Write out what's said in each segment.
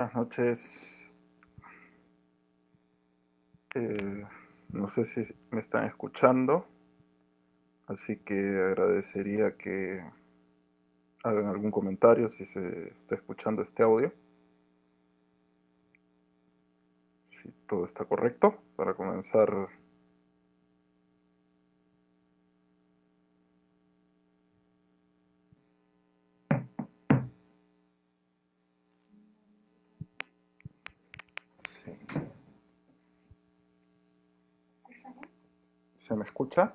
Buenas noches. No sé si me están escuchando, así que agradecería que hagan algún comentario si se está escuchando este audio. Si todo está correcto, para comenzar. Sí. ¿Se me escucha?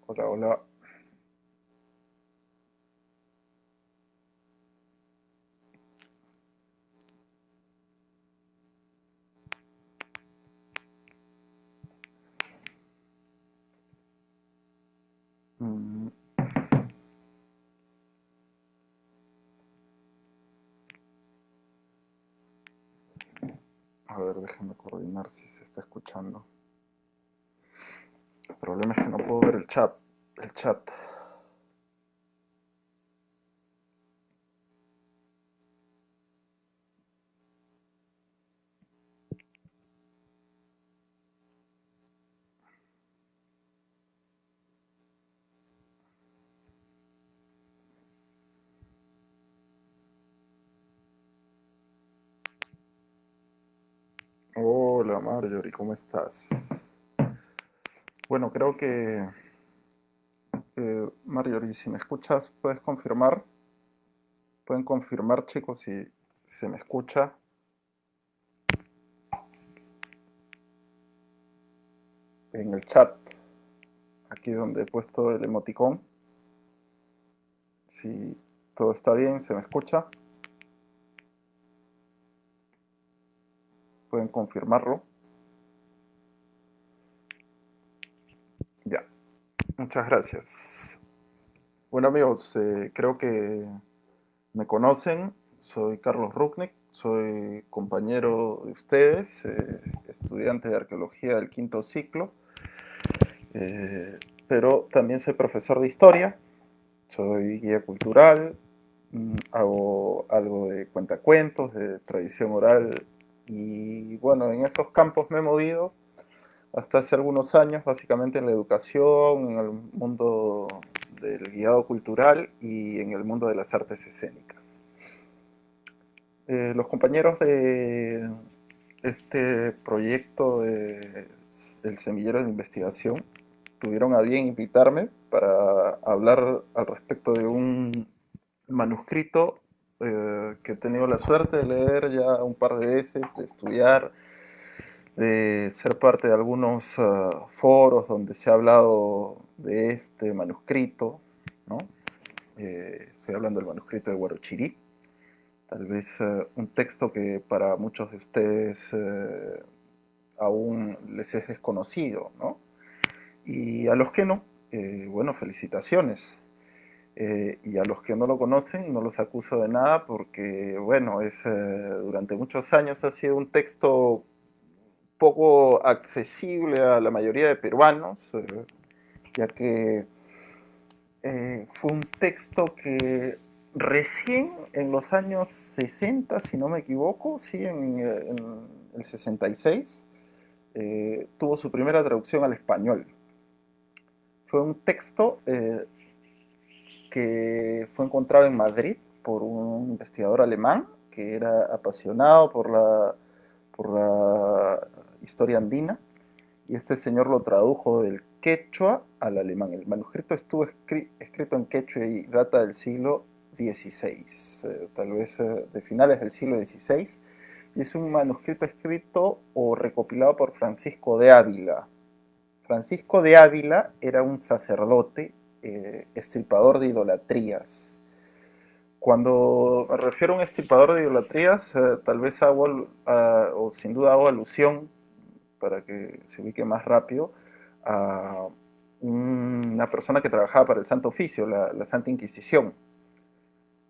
Hola, hola. Mm, A ver, déjenme coordinar si se está escuchando. El problema es que no puedo ver el chat. El chat. Hola Marjorie, ¿cómo estás? Bueno, creo que Marjorie, si me escuchas, puedes confirmar. Pueden confirmar, chicos, si se me escucha en el chat, aquí donde he puesto el emoticón. Si todo está bien, se me escucha. Pueden confirmarlo. Ya, muchas gracias. Bueno amigos, creo que me conocen. Soy Carlos Ruknik, soy compañero de ustedes, estudiante de arqueología del quinto ciclo, pero también soy profesor de historia, soy guía cultural, hago algo de cuentacuentos, de tradición oral, y bueno, en esos campos me he movido hasta hace algunos años, básicamente en la educación, en el mundo del guiado cultural y en el mundo de las artes escénicas. Los compañeros de este proyecto del semillero de investigación tuvieron a bien invitarme para hablar al respecto de un manuscrito que he tenido la suerte de leer ya un par de veces, de estudiar, de ser parte de algunos foros donde se ha hablado de este manuscrito, ¿no? Estoy hablando del manuscrito de Huarochirí, tal vez un texto que para muchos de ustedes aún les es desconocido, ¿no? Y a los que no, bueno, felicitaciones. Y a los que no lo conocen, no los acuso de nada porque, bueno, durante muchos años ha sido un texto poco accesible a la mayoría de peruanos, ya que fue un texto que recién en los años 60, si no me equivoco, sí, en el 66, tuvo su primera traducción al español. Fue un texto que fue encontrado en Madrid por un investigador alemán que era apasionado por la historia andina, y este señor lo tradujo del quechua al alemán. El manuscrito estuvo escrito en quechua y data del siglo XVI, tal vez de finales del siglo XVI, y es un manuscrito escrito o recopilado por Francisco de Ávila. Francisco de Ávila era un sacerdote extirpador de idolatrías. Cuando me refiero a un extirpador de idolatrías, tal vez hago, o sin duda hago alusión, para que se ubique más rápido, a una persona que trabajaba para el Santo Oficio, la Santa Inquisición.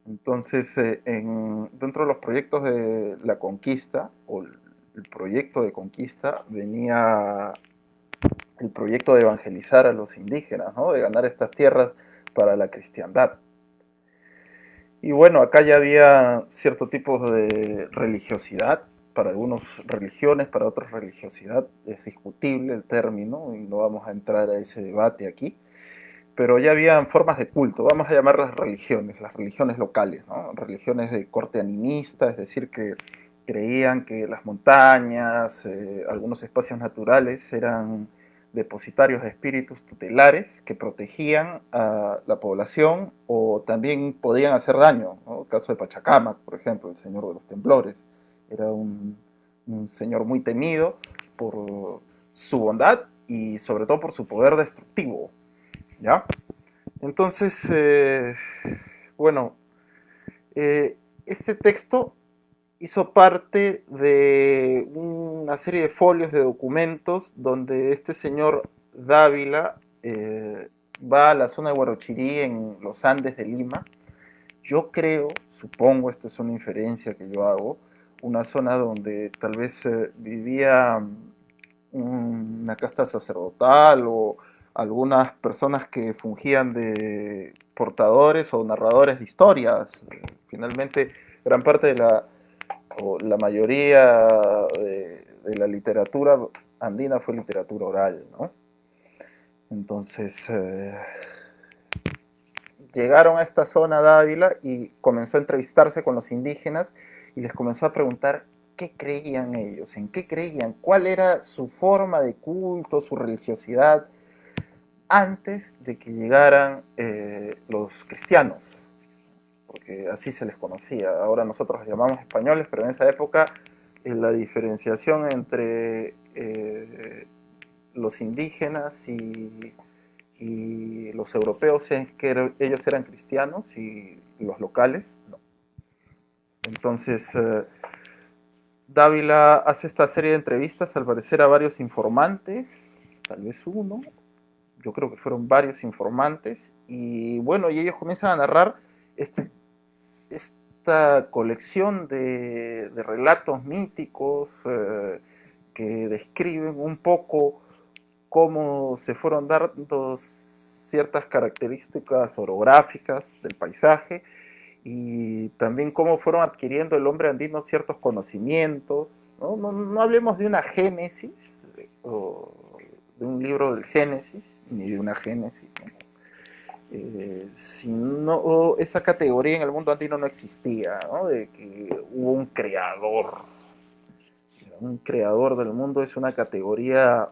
Entonces, dentro de los proyectos de la conquista, o el proyecto de conquista, venía el proyecto de evangelizar a los indígenas, ¿no? De ganar estas tierras para la cristiandad. Y bueno, acá ya había cierto tipo de religiosidad, para algunas religiones, para otras religiosidad, es discutible el término y no vamos a entrar a ese debate aquí, pero ya habían formas de culto, vamos a llamarlas las religiones locales, ¿no? Religiones de corte animista, es decir, que creían que las montañas, algunos espacios naturales eran depositarios de espíritus tutelares que protegían a la población o también podían hacer daño, ¿no? El caso de Pachacamac, por ejemplo, el señor de los temblores, era un señor muy temido por su bondad y sobre todo por su poder destructivo, ¿ya? Entonces, bueno, este texto hizo parte de una serie de folios de documentos donde este señor Dávila va a la zona de Huarochirí en los Andes de Lima. Yo creo, supongo, esta es una inferencia que yo hago, una zona donde tal vez vivía una casta sacerdotal o algunas personas que fungían de portadores o narradores de historias. Finalmente, gran parte de o la mayoría de la literatura andina fue literatura oral, ¿no? Entonces, llegaron a esta zona de Ávila y comenzó a entrevistarse con los indígenas y les comenzó a preguntar qué creían ellos, en qué creían, cuál era su forma de culto, su religiosidad, antes de que llegaran los cristianos, porque así se les conocía. Ahora nosotros los llamamos españoles, pero en esa época la diferenciación entre los indígenas y los europeos es que ellos eran cristianos y los locales no. Entonces, Dávila hace esta serie de entrevistas, al parecer a varios informantes, tal vez uno, yo creo que fueron varios informantes, y bueno, y ellos comienzan a narrar este, esta colección de relatos míticos que describen un poco cómo se fueron dando ciertas características orográficas del paisaje y también cómo fueron adquiriendo el hombre andino ciertos conocimientos. No, no, no hablemos de una génesis o de un libro del Génesis, ni de una génesis, ¿no? Sino esa categoría en el mundo andino no existía, ¿no? De que hubo un creador del mundo es una categoría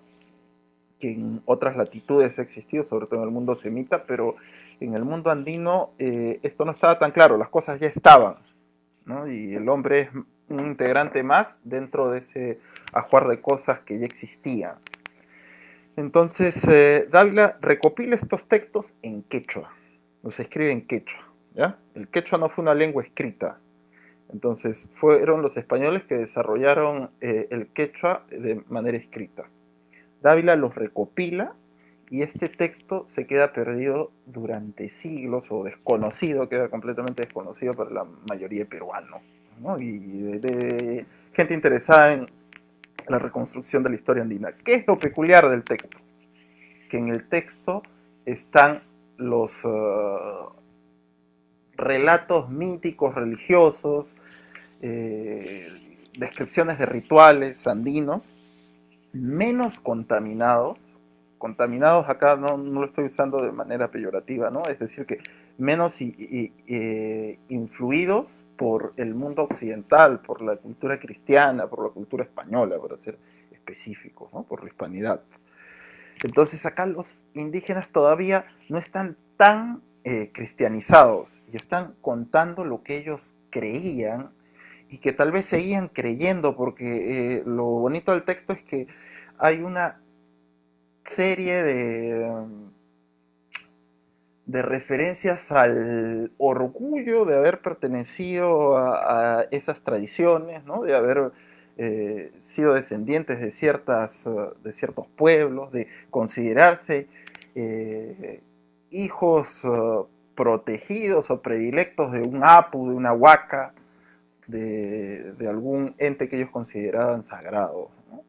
que en otras latitudes ha existido, sobre todo en el mundo semita, pero en el mundo andino esto no estaba tan claro, las cosas ya estaban, ¿no? Y el hombre es un integrante más dentro de ese ajuar de cosas que ya existían. Entonces, Dávila recopila estos textos en quechua, los escribe en quechua, ¿ya? El quechua no fue una lengua escrita, entonces fueron los españoles que desarrollaron el quechua de manera escrita. Dávila los recopila y este texto se queda perdido durante siglos o desconocido, queda completamente desconocido para la mayoría de peruanos, ¿no? Y de gente interesada en la reconstrucción de la historia andina. ¿Qué es lo peculiar del texto? Que en el texto están los relatos míticos religiosos, descripciones de rituales andinos, menos contaminados. Contaminados acá no lo estoy usando de manera peyorativa, ¿no? Es decir, que menos influidos por el mundo occidental, por la cultura cristiana, por la cultura española, para ser específicos, ¿no? Por la hispanidad. Entonces acá los indígenas todavía no están tan cristianizados y están contando lo que ellos creían y que tal vez seguían creyendo, porque lo bonito del texto es que hay una serie de referencias al orgullo de haber pertenecido a esas tradiciones, ¿no? De haber sido descendientes de ciertos pueblos, de considerarse hijos protegidos o predilectos de un apu, de una huaca, de algún ente que ellos consideraban sagrado, ¿no?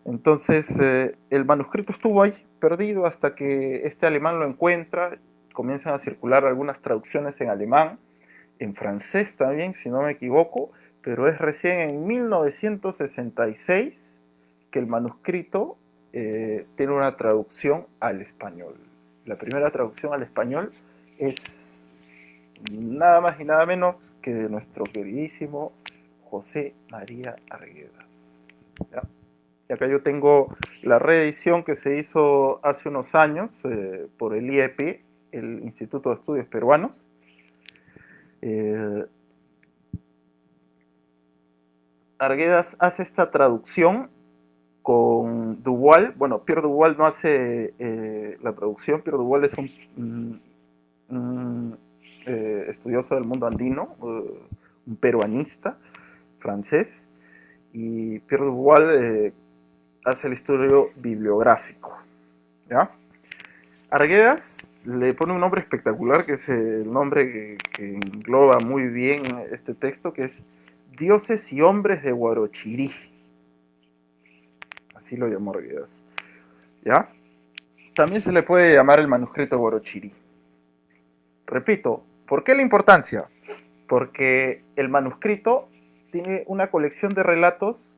Entonces, el manuscrito estuvo ahí, perdido, hasta que este alemán lo encuentra, comienzan a circular algunas traducciones en alemán, en francés también, si no me equivoco, pero es recién en 1966 que el manuscrito tiene una traducción al español. La primera traducción al español es nada más y nada menos que de nuestro queridísimo José María Arguedas. ¿Ya? Y acá yo tengo la reedición que se hizo hace unos años por el IEP, el Instituto de Estudios Peruanos. Arguedas hace esta traducción con Dubois. Bueno, Pierre Dubois no hace la traducción. Pierre Dubois es un estudioso del mundo andino, un peruanista francés, y Pierre Dubois hace el estudio bibliográfico, ¿ya? Arguedas le pone un nombre espectacular, que es el nombre que engloba muy bien este texto, que es Dioses y Hombres de Huarochirí. Así lo llamó Arguedas, ¿ya? También se le puede llamar el manuscrito Huarochirí. Repito, ¿por qué la importancia? Porque el manuscrito tiene una colección de relatos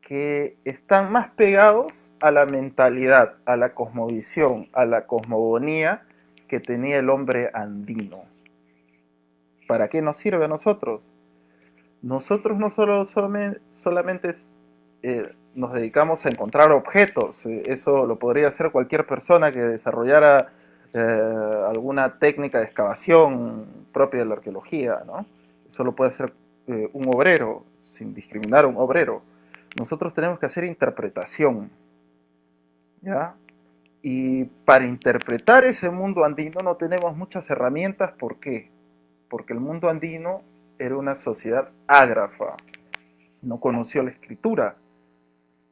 que están más pegados a la mentalidad, a la cosmovisión, a la cosmogonía que tenía el hombre andino. ¿Para qué nos sirve a nosotros? Nosotros no solamente nos dedicamos a encontrar objetos, eso lo podría hacer cualquier persona que desarrollara alguna técnica de excavación propia de la arqueología, ¿no? Eso lo puede hacer un obrero, sin discriminar a un obrero. Nosotros tenemos que hacer interpretación, ¿ya? Y para interpretar ese mundo andino no tenemos muchas herramientas. ¿Por qué? Porque el mundo andino era una sociedad ágrafa, no conoció la escritura.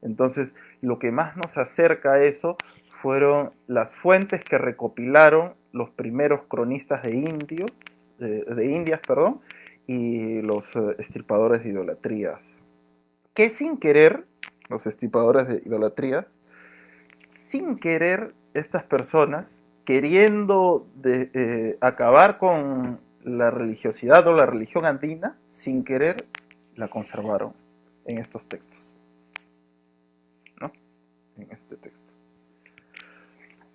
Entonces, lo que más nos acerca a eso fueron las fuentes que recopilaron los primeros cronistas de Indias, perdón, y los extirpadores de idolatrías. Que sin querer, los extirpadores de idolatrías, sin querer, estas personas, queriendo acabar con la religiosidad o la religión andina, sin querer, la conservaron en estos textos, ¿no? En este texto.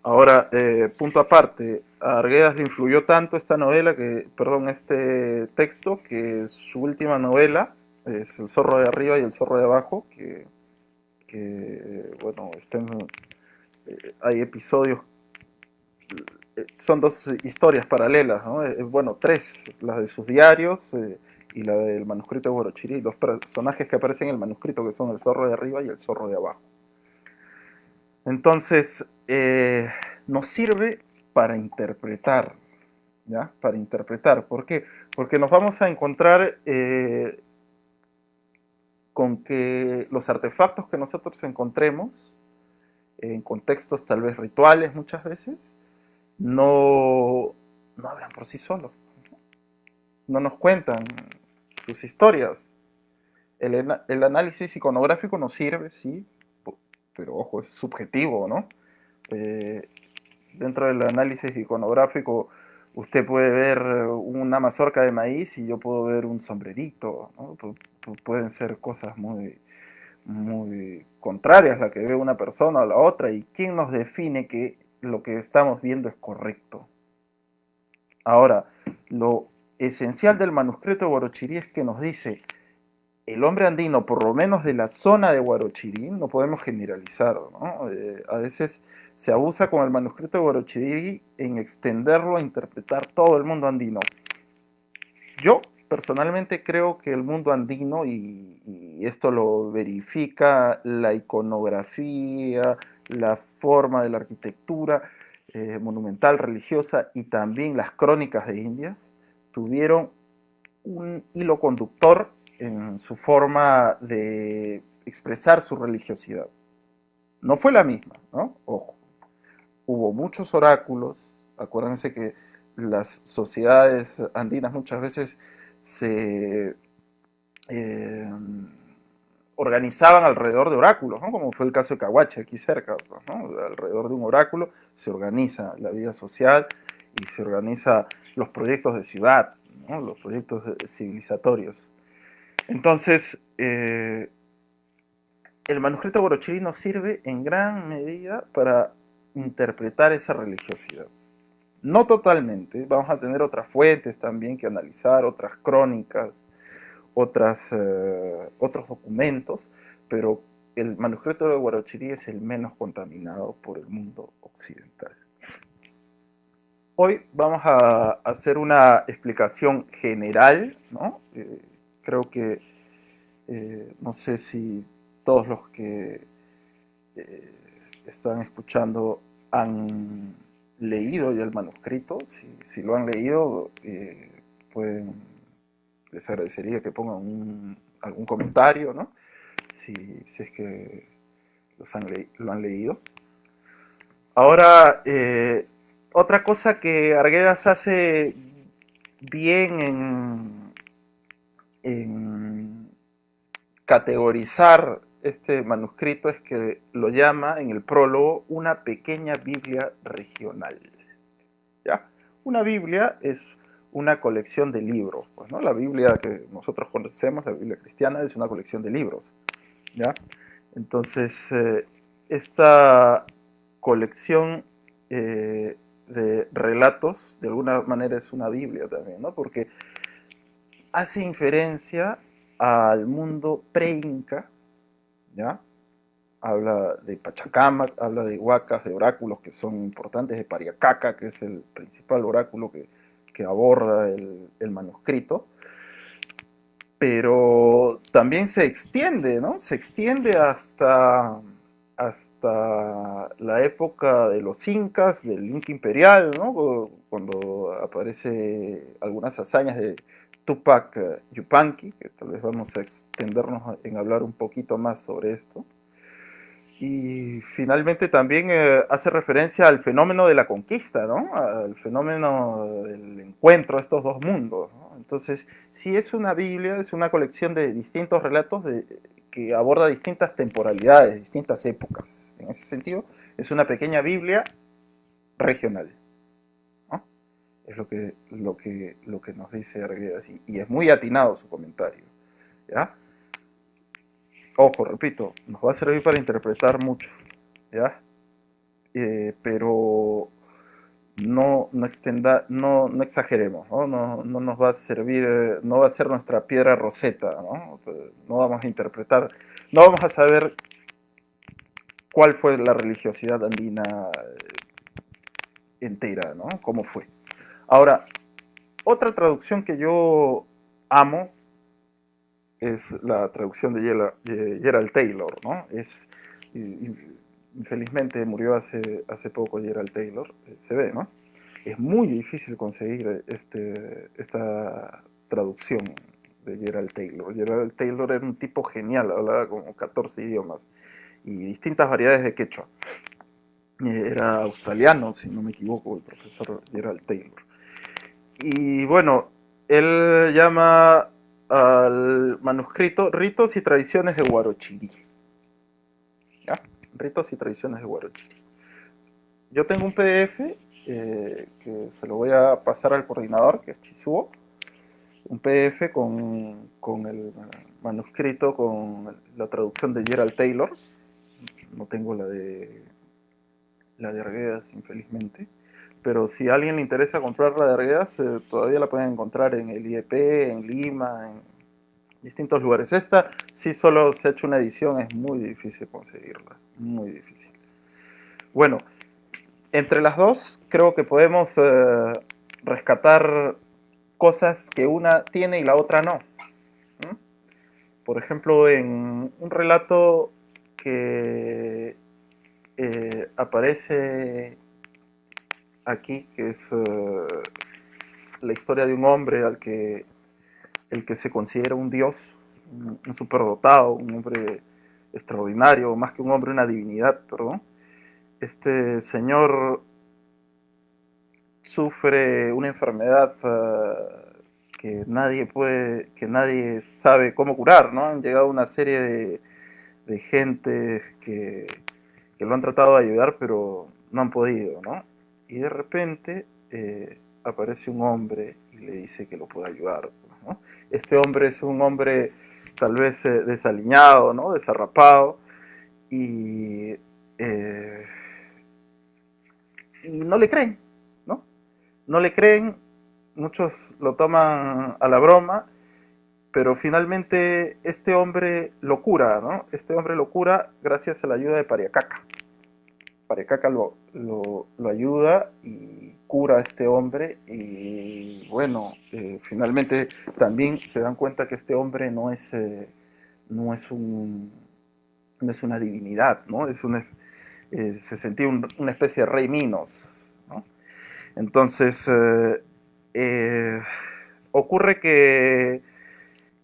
Ahora, punto aparte, a Arguedas le influyó tanto esta novela, este texto, que su última novela es El zorro de arriba y el zorro de abajo, bueno, hay episodios, son dos historias paralelas, ¿no? Bueno, tres, las de sus diarios y la del manuscrito de Huarochirí, los personajes que aparecen en el manuscrito, que son el zorro de arriba y el zorro de abajo. Entonces, nos sirve para interpretar, ¿ya? Para interpretar. ¿Por qué? Porque nos vamos a encontrar con que los artefactos que nosotros encontremos, en contextos tal vez rituales muchas veces, no hablan por sí solos, no nos cuentan sus historias. El análisis iconográfico nos sirve, sí, pero ojo, es subjetivo, ¿no? Dentro del análisis iconográfico usted puede ver una mazorca de maíz y yo puedo ver un sombrerito, ¿no? Pueden ser cosas muy, muy contrarias la que ve una persona o la otra, y quién nos define que lo que estamos viendo es correcto. Ahora, lo esencial del manuscrito de Huarochirí es que nos dice el hombre andino, por lo menos de la zona de Huarochirí, no podemos generalizar, ¿no? A veces se abusa con el manuscrito de Huarochirí en extenderlo a interpretar todo el mundo andino. Yo personalmente creo que el mundo andino, y esto lo verifica la iconografía, la forma de la arquitectura monumental, religiosa, y también las crónicas de Indias, tuvieron un hilo conductor en su forma de expresar su religiosidad. No fue la misma, ¿no? Ojo. Hubo muchos oráculos, acuérdense que las sociedades andinas muchas veces se eh, organizaban alrededor de oráculos, ¿no? Como fue el caso de Cahuache, aquí cerca, pues, ¿no? Alrededor de un oráculo se organiza la vida social y se organiza los proyectos de ciudad, ¿no? Los proyectos civilizatorios. Entonces, el manuscrito Huarochirí nos sirve en gran medida para interpretar esa religiosidad. No totalmente, vamos a tener otras fuentes también que analizar, otras crónicas, otros documentos, pero el manuscrito de Huarochirí es el menos contaminado por el mundo occidental. Hoy vamos a hacer una explicación general, ¿no? Creo que no sé si todos los que eh, están escuchando han leído ya el manuscrito. Si lo han leído, pueden, les agradecería que pongan algún comentario, ¿no? Si es que lo han leído. Ahora, otra cosa que Arguedas hace bien en categorizar este manuscrito es que lo llama en el prólogo una pequeña Biblia regional. ¿Ya? Una Biblia es una colección de libros, pues, ¿no? La Biblia que nosotros conocemos, la Biblia cristiana, es una colección de libros, ¿ya? Entonces, esta colección de relatos, de alguna manera es una Biblia también, ¿no? Porque hace inferencia al mundo pre-inca, ¿ya? Habla de Pachacamac, habla de huacas, de oráculos que son importantes, de Pariacaca, que es el principal oráculo que aborda el manuscrito, pero también se extiende, ¿no? Se extiende hasta la época de los incas, del Inca imperial, ¿no? Cuando aparece algunas hazañas de Tupac Yupanqui, que tal vez vamos a extendernos en hablar un poquito más sobre esto. Y finalmente también hace referencia al fenómeno de la conquista, ¿no? Al fenómeno del encuentro de estos dos mundos, ¿no? Entonces, sí es una Biblia, es una colección de distintos relatos que aborda distintas temporalidades, distintas épocas. En ese sentido, es una pequeña Biblia regional, ¿no? Es lo que nos dice Arguedas, y es muy atinado su comentario, ¿ya? Ojo, repito, nos va a servir para interpretar mucho, ¿ya? Pero no exageremos, ¿no? No nos va a servir, no va a ser nuestra piedra roseta, ¿no? No vamos a interpretar, no vamos a saber cuál fue la religiosidad andina entera, ¿no? Cómo fue. Ahora, otra traducción que yo amo es la traducción de Gerald Taylor, ¿no? Infelizmente murió hace poco Gerald Taylor, se ve, ¿no? Es muy difícil conseguir esta traducción de Gerald Taylor. Gerald Taylor era un tipo genial, hablaba como 14 idiomas y distintas variedades de quechua. Era australiano, si no me equivoco, el profesor Gerald Taylor. Y bueno, él llama al manuscrito Ritos y Tradiciones de Huarochirí. ¿Ya? Ritos y Tradiciones de Huarochirí. Yo tengo un PDF que se lo voy a pasar al coordinador, que es Chisuo, un PDF con el manuscrito, con la traducción de Gerald Taylor. No tengo la de Arguedas, infelizmente. Pero si a alguien le interesa comprar la de Arguedas, todavía la pueden encontrar en el IEP, en Lima, en distintos lugares. Esta sí solo se ha hecho una edición, es muy difícil conseguirla, muy difícil. Bueno, entre las dos creo que podemos rescatar cosas que una tiene y la otra no. ¿Mm? Por ejemplo, en un relato que aparece aquí, que es la historia de un hombre el que se considera un dios, un superdotado, un hombre extraordinario, más que un hombre, una divinidad, perdón. Este señor sufre una enfermedad que nadie sabe cómo curar, ¿no? Han llegado una serie de gente que lo han tratado de ayudar, pero no han podido, ¿no? Y de repente aparece un hombre y le dice que lo puede ayudar, ¿no? Este hombre es un hombre tal vez desaliñado, ¿no? Desarrapado, y, eh, y no le creen, ¿no? No le creen, muchos lo toman a la broma, pero finalmente este hombre lo cura, ¿no? Este hombre lo cura gracias a la ayuda de Pariacaca. Pariacaca lo ayuda y cura a este hombre y bueno, finalmente también se dan cuenta que este hombre no es no es una divinidad, ¿no? Se sentía una especie de rey Minos, ¿no? Entonces, eh, ocurre que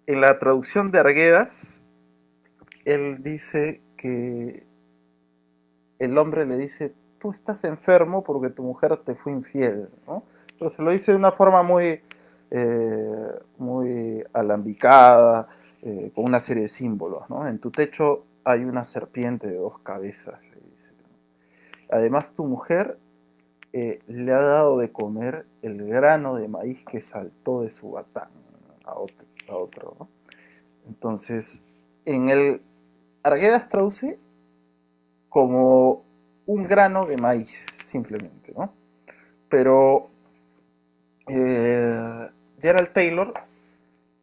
en la traducción de Arguedas, él dice que el hombre le dice, tú estás enfermo porque tu mujer te fue infiel, ¿no? Pero se lo dice de una forma muy alambicada, con una serie de símbolos, ¿no? En tu techo hay una serpiente de dos cabezas, le dice. Además, tu mujer le ha dado de comer el grano de maíz que saltó de su batán a otro, ¿no? Entonces, en el Arguedas traduce como un grano de maíz, simplemente, ¿no? Pero Gerald Taylor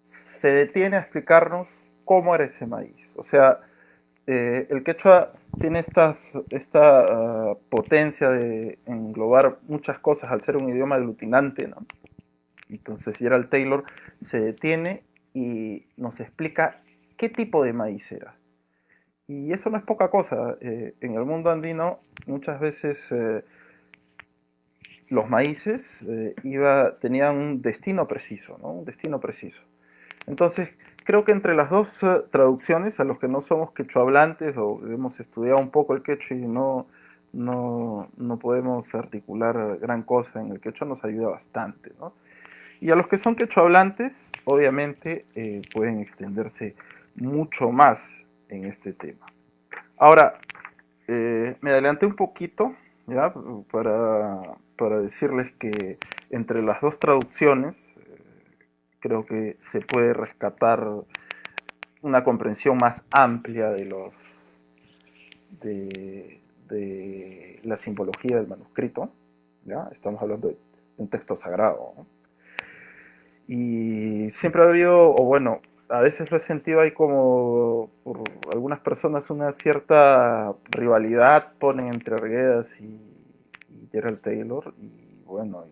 se detiene a explicarnos cómo era ese maíz. O sea, el quechua tiene esta potencia de englobar muchas cosas al ser un idioma aglutinante, ¿no? Entonces Gerald Taylor se detiene y nos explica qué tipo de maíz era. Y eso no es poca cosa. En el mundo andino muchas veces los maíces tenían un destino preciso, ¿no? Un destino preciso. Entonces, creo que entre las dos traducciones, a los que no somos quechohablantes o hemos estudiado un poco el quechua y no podemos articular gran cosa en el quechua, nos ayuda bastante, ¿no? Y a los que son quechohablantes, obviamente pueden extenderse mucho más en este tema. Ahora, me adelanté un poquito, ¿ya? Para decirles que entre las dos traducciones creo que se puede rescatar una comprensión más amplia de la simbología del manuscrito, ¿ya? Estamos hablando de un texto sagrado, ¿no? Y siempre ha habido, o bueno, a veces lo he sentido ahí como por algunas personas una cierta rivalidad ponen entre Arguedas y Gerald Taylor y bueno,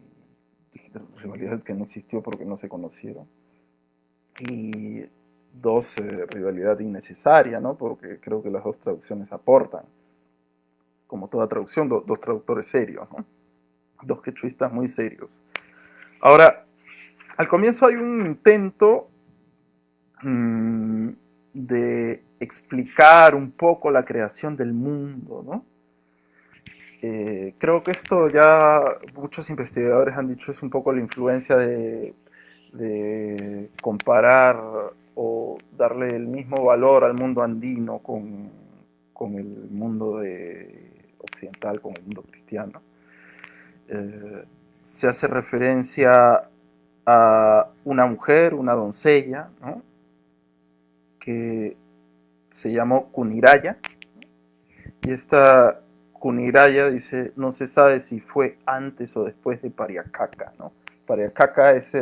rivalidad que no existió porque no se conocieron y dos, rivalidad innecesaria, ¿no? Porque creo que las dos traducciones aportan, como toda traducción, dos traductores serios, ¿no? Dos quechuistas muy serios. Ahora, al comienzo hay un intento de explicar un poco la creación del mundo, ¿no? Creo que esto ya muchos investigadores han dicho es un poco la influencia de comparar o darle el mismo valor al mundo andino con el mundo occidental, con el mundo cristiano. Se hace referencia a una mujer, una doncella, ¿no? Que se llamó Kuniraya, y esta Kuniraya dice, no se sabe si fue antes o después de Pariacaca, ¿no? Pariacaca es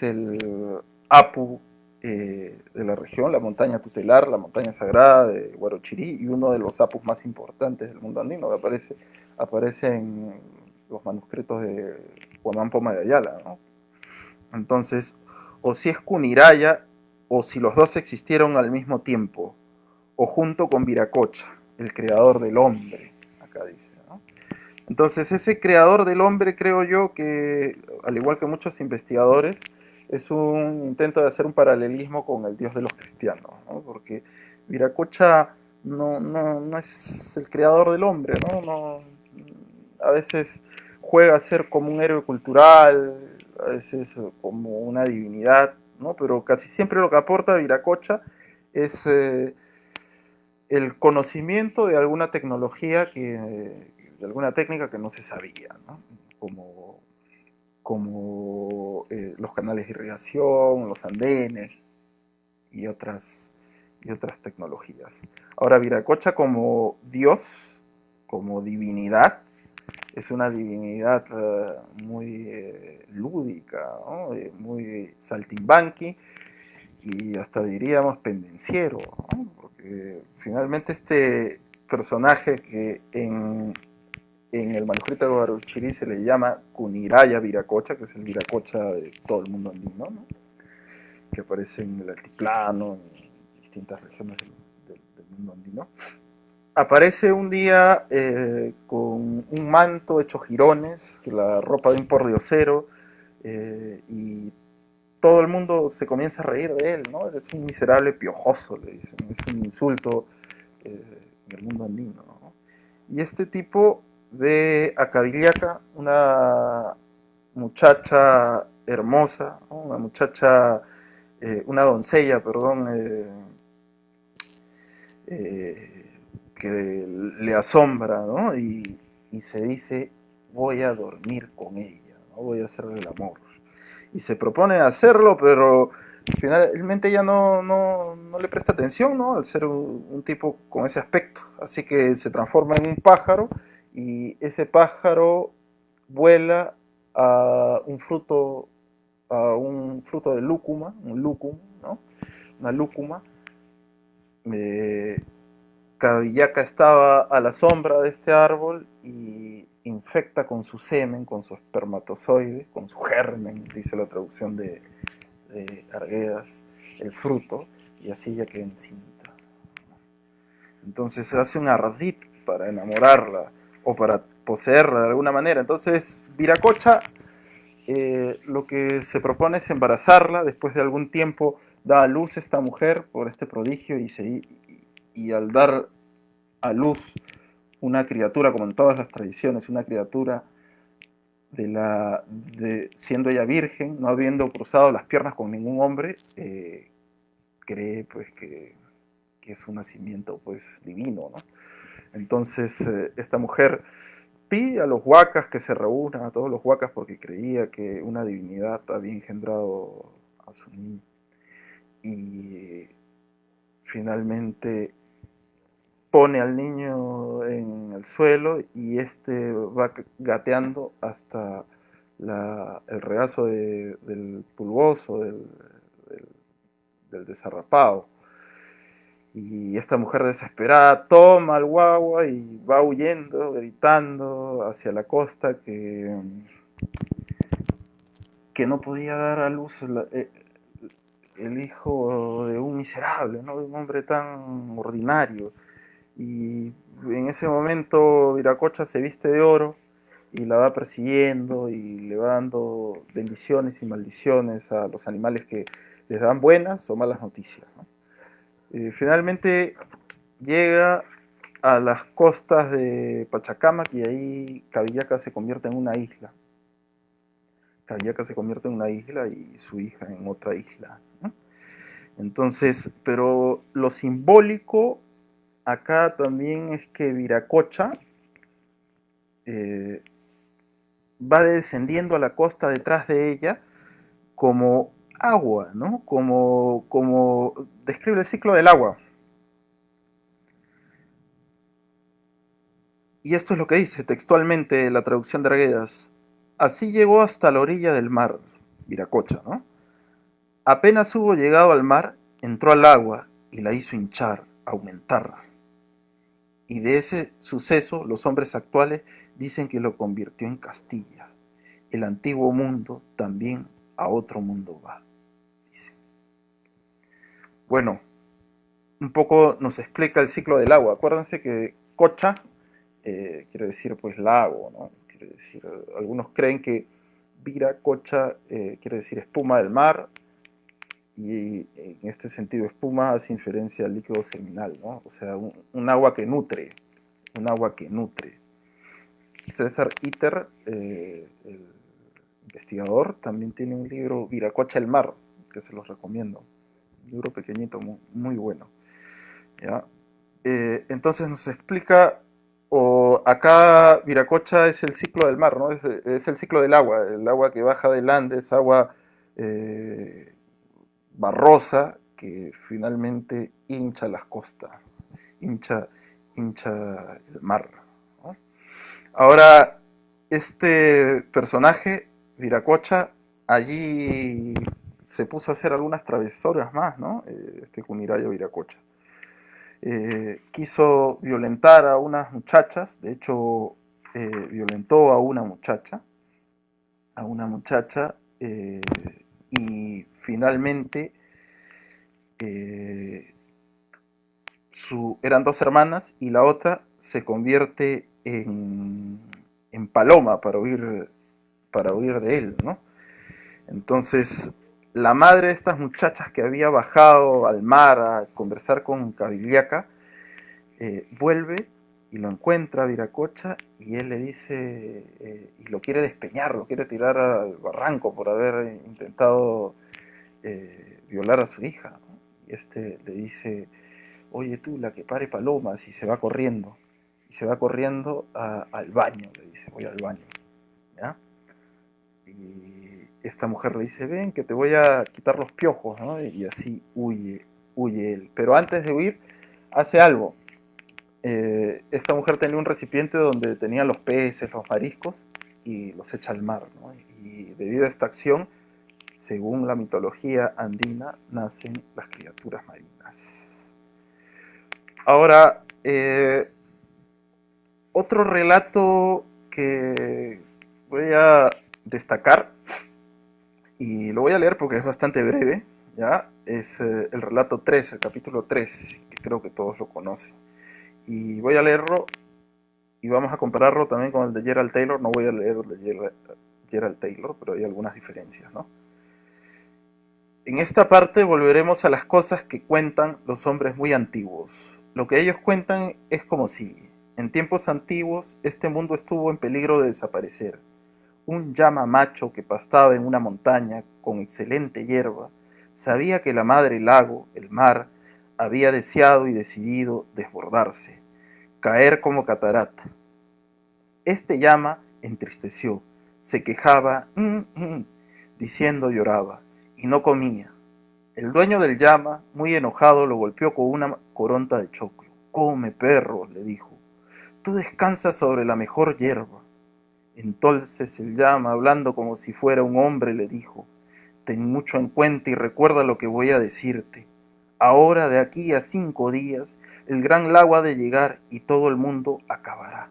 el Apu de la región, la montaña tutelar, la montaña sagrada de Huarochirí, y uno de los Apus más importantes del mundo andino, que aparece en los manuscritos de Juan Poma de Ayala, ¿no? Entonces, o si es Kuniraya, o si los dos existieron al mismo tiempo, o junto con Viracocha, el creador del hombre, acá dice, ¿no? Entonces, ese creador del hombre, creo yo que, al igual que muchos investigadores, es un intento de hacer un paralelismo con el Dios de los cristianos, ¿no? Porque Viracocha no es el creador del hombre, ¿no? A veces juega a ser como un héroe cultural, a veces como una divinidad, ¿no? Pero casi siempre lo que aporta Viracocha es el conocimiento de alguna tecnología, de alguna técnica que no se sabía, ¿no? Como los canales de irrigación, los andenes y otras tecnologías. Ahora, Viracocha como dios, como divinidad, es una divinidad muy lúdica, ¿no? Muy saltimbanqui y hasta diríamos pendenciero, ¿no? Porque finalmente este personaje que en el manuscrito de Guaruchirí se le llama Kuniraya Viracocha, que es el Viracocha de todo el mundo andino, ¿no? Que aparece en el altiplano, en distintas regiones del mundo andino. Aparece un día con un manto hecho jirones, la ropa de un pordiosero, y todo el mundo se comienza a reír de él, ¿no? Es un miserable piojoso, le dicen, es un insulto en el mundo andino, ¿no? Y este tipo ve a Cadillaca, una muchacha hermosa, ¿no? Una doncella, perdón, que le asombra, ¿no? Y se dice, voy a dormir con ella, ¿no? Voy a hacerle el amor. Y se propone hacerlo, pero finalmente ella no le presta atención, ¿no? Al ser un tipo con ese aspecto. Así que se transforma en un pájaro y ese pájaro vuela a un fruto de lúcuma, un lúcum, ¿no? Una lúcuma. Eh, Cadillaca estaba a la sombra de este árbol y infecta con su semen, con su espermatozoide, con su germen, dice la traducción de Arguedas, el fruto, y así ella queda encinta. Entonces se hace un ardid para enamorarla o para poseerla de alguna manera. Entonces Viracocha lo que se propone es embarazarla. Después de algún tiempo da a luz esta mujer por este prodigio y al dar a luz una criatura, como en todas las tradiciones, una criatura siendo ella virgen, no habiendo cruzado las piernas con ningún hombre, cree pues que es un nacimiento pues divino, ¿no? Entonces esta mujer pide a los huacas que se reúnan, a todos los huacas, porque creía que una divinidad había engendrado a su niño. Y finalmente pone al niño en el suelo y este va gateando hasta el regazo del pulgoso, del, del desarrapado. Y esta mujer desesperada toma al guagua y va huyendo, gritando hacia la costa que no podía dar a luz el hijo de un miserable, ¿no? De un hombre tan ordinario. Y en ese momento Viracocha se viste de oro y la va persiguiendo y le va dando bendiciones y maldiciones a los animales que les dan buenas o malas noticias, ¿no? Finalmente llega a las costas de Pachacamac y ahí Cavillaca se convierte en una isla. Cavillaca se convierte en una isla y su hija en otra isla, ¿no? Entonces, pero lo simbólico acá también es que Viracocha eh, va descendiendo a la costa detrás de ella como agua, ¿no? Como describe el ciclo del agua. Y esto es lo que dice textualmente la traducción de Arguedas. Así llegó hasta la orilla del mar, Viracocha, ¿no? Apenas hubo llegado al mar, entró al agua y la hizo hinchar, aumentar. Y de ese suceso los hombres actuales dicen que lo convirtió en Castilla. El antiguo mundo también a otro mundo va, dice. Bueno, un poco nos explica el ciclo del agua. Acuérdense que Cocha quiere decir pues lago, ¿no? Quiere decir, algunos creen que Viracocha quiere decir espuma del mar, y en este sentido espuma hace inferencia al líquido seminal, ¿no? O sea, un agua que nutre, un agua que nutre. César Iter, el investigador, también tiene un libro, Viracocha el mar, que se los recomiendo. Un libro pequeñito, muy bueno. ¿Ya? Entonces nos explica, o acá Viracocha es el ciclo del mar, ¿no? Es el ciclo del agua, el agua que baja del Andes, agua barrosa que finalmente hincha las costas, hincha, hincha el mar, ¿no? Ahora, este personaje, Viracocha, allí se puso a hacer algunas travesuras más, ¿no? Este Kunirayo Viracocha. Quiso violentar a unas muchachas, de hecho, violentó a una muchacha, y finalmente eh, eran dos hermanas y la otra se convierte en paloma para huir de él, ¿no? Entonces, la madre de estas muchachas que había bajado al mar a conversar con Cabiliaca, vuelve y lo encuentra a Viracocha y él le dice, y lo quiere despeñar, lo quiere tirar al barranco por haber intentado violar a su hija, ¿no? Y este le dice, oye tú, la que pare palomas, y se va corriendo. Y se va corriendo al baño, le dice, voy al baño. ¿Ya? Y esta mujer le dice, ven que te voy a quitar los piojos, ¿no? Y así huye él. Pero antes de huir, hace algo. Esta mujer tenía un recipiente donde tenía los peces, los mariscos, y los echa al mar, ¿no? Y debido a esta acción, según la mitología andina, nacen las criaturas marinas. Ahora, otro relato que voy a destacar, y lo voy a leer porque es bastante breve, ¿ya? Es el relato 3, el capítulo 3, que creo que todos lo conocen. Y voy a leerlo y vamos a compararlo también con el de Gerald Taylor. No voy a leer el de Gerald Taylor, pero hay algunas diferencias, ¿no? En esta parte volveremos a las cosas que cuentan los hombres muy antiguos. Lo que ellos cuentan es como sigue. En tiempos antiguos, este mundo estuvo en peligro de desaparecer. Un llama macho que pastaba en una montaña con excelente hierba, sabía que la madre lago, el mar, había deseado y decidido desbordarse, caer como catarata. Este llama entristeció, se quejaba, diciendo lloraba, y no comía. El dueño del llama, muy enojado, lo golpeó con una coronta de choclo. Come, perro, le dijo. Tú descansas sobre la mejor hierba. Entonces el llama, hablando como si fuera un hombre, le dijo, ten mucho en cuenta y recuerda lo que voy a decirte. Ahora, de aquí a 5 días, el gran lago ha de llegar y todo el mundo acabará.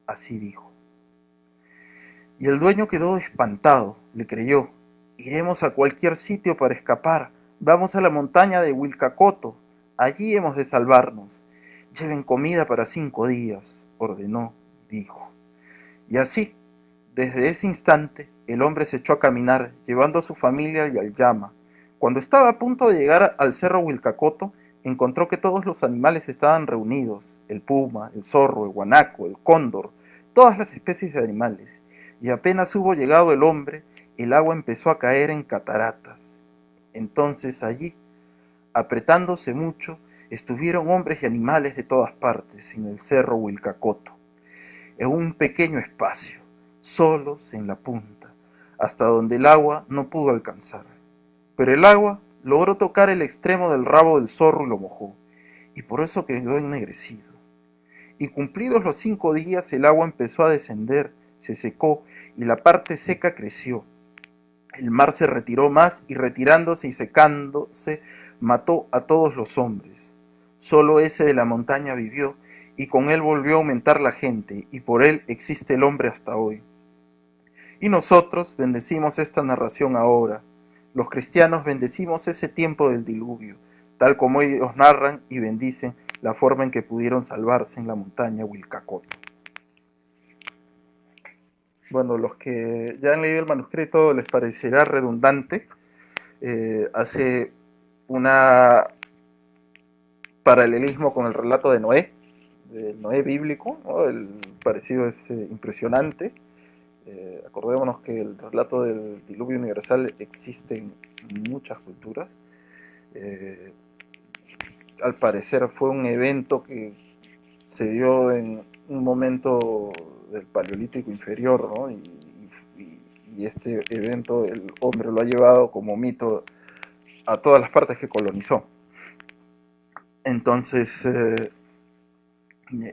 Así dijo. Y el dueño quedó espantado, le creyó. Iremos a cualquier sitio para escapar. Vamos a la montaña de Huilcacoto. Allí hemos de salvarnos. Lleven comida para 5 días, ordenó, dijo. Y así, desde ese instante, el hombre se echó a caminar, llevando a su familia y al llama. Cuando estaba a punto de llegar al cerro Huilcacoto, encontró que todos los animales estaban reunidos, el puma, el zorro, el guanaco, el cóndor, todas las especies de animales. Y apenas hubo llegado el hombre, el agua empezó a caer en cataratas. Entonces allí, apretándose mucho, estuvieron hombres y animales de todas partes en el cerro Huilcacoto, en un pequeño espacio, solos en la punta, hasta donde el agua no pudo alcanzar. Pero el agua logró tocar el extremo del rabo del zorro y lo mojó, y por eso quedó ennegrecido. Y cumplidos los 5 días el agua empezó a descender, se secó, y la parte seca creció. El mar se retiró más y retirándose y secándose, mató a todos los hombres. Solo ese de la montaña vivió, y con él volvió a aumentar la gente, y por él existe el hombre hasta hoy. Y nosotros bendecimos esta narración ahora. Los cristianos bendecimos ese tiempo del diluvio, tal como ellos narran y bendicen la forma en que pudieron salvarse en la montaña Huilcacoto. Bueno, los que ya han leído el manuscrito les parecerá redundante. Hace un paralelismo con el relato de Noé, del Noé bíblico, ¿no? El parecido es impresionante. Acordémonos que el relato del diluvio universal existe en muchas culturas. Eh, Al parecer fue un evento que se dio en un momento del Paleolítico inferior, ¿no? Y este evento el hombre lo ha llevado como mito a todas las partes que colonizó. Entonces, en